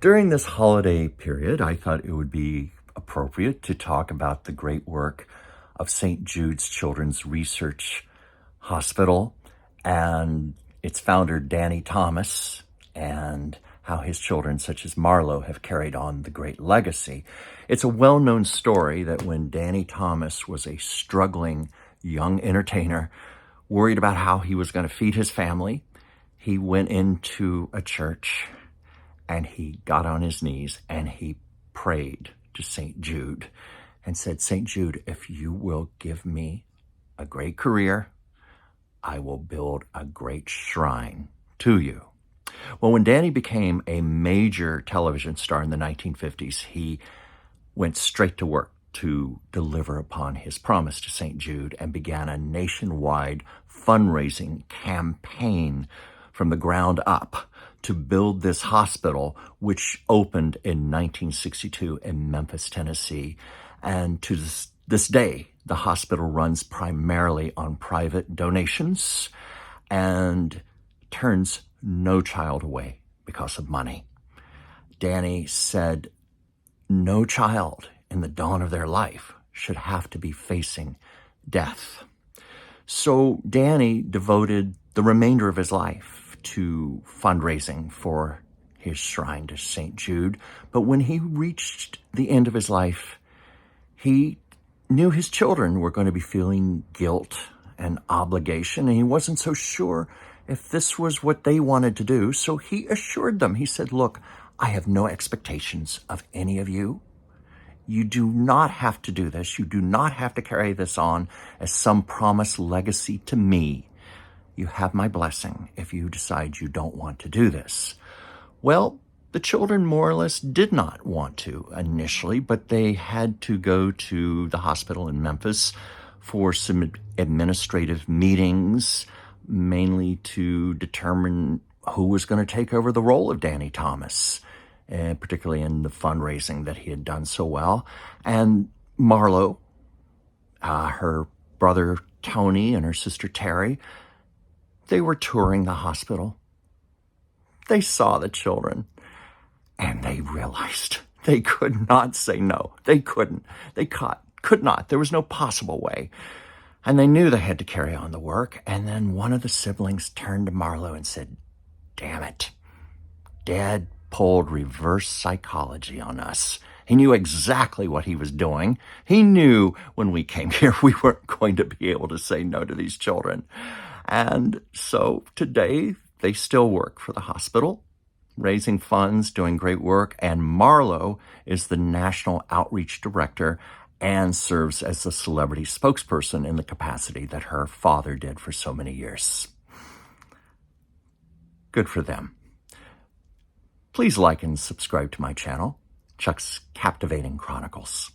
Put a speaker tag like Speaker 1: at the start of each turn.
Speaker 1: During this holiday period, I thought it would be appropriate to talk about the great work of St. Jude's Children's Research Hospital and its founder, Danny Thomas, and how his children, such as Marlo, have carried on the great legacy. It's a well-known story that when Danny Thomas was a struggling young entertainer, worried about how he was going to feed his family, he went into a church and he got on his knees and he prayed to St. Jude and said, "St. Jude, if you will give me a great career, I will build a great shrine to you." Well, when Danny became a major television star in the 1950s, he went straight to work to deliver upon his promise to St. Jude and began a nationwide fundraising campaign from the ground up to build this hospital, which opened in 1962 in Memphis, Tennessee. And to this day, the hospital runs primarily on private donations and turns no child away because of money. Danny said, no child in the dawn of their life should have to be facing death. So Danny devoted the remainder of his life to fundraising for his shrine to St. Jude. But when he reached the end of his life, he knew his children were going to be feeling guilt and obligation, and he wasn't so sure if this was what they wanted to do. So he assured them, he said, "Look, I have no expectations of any of you. You do not have to do this. You do not have to carry this on as some promised legacy to me. You have my blessing if you decide you don't want to do this." Well, the children more or less did not want to initially, but they had to go to the hospital in Memphis for some administrative meetings, mainly to determine who was going to take over the role of Danny Thomas, particularly in the fundraising that he had done so well. And Marlo, her brother Tony and her sister Terry, they were touring the hospital. They saw the children and they realized they could not say no. They couldn't. They could not. There was no possible way. And they knew they had to carry on the work. And then one of the siblings turned to Marlo and said, "Damn it. Dad pulled reverse psychology on us. He knew exactly what he was doing. He knew when we came here we weren't going to be able to say no to these children." And so today they still work for the hospital, raising funds, doing great work. And Marlo is the National Outreach Director and serves as the celebrity spokesperson in the capacity that her father did for so many years. Good for them. Please like and subscribe to my channel, Chuck's Captivating Chronicles.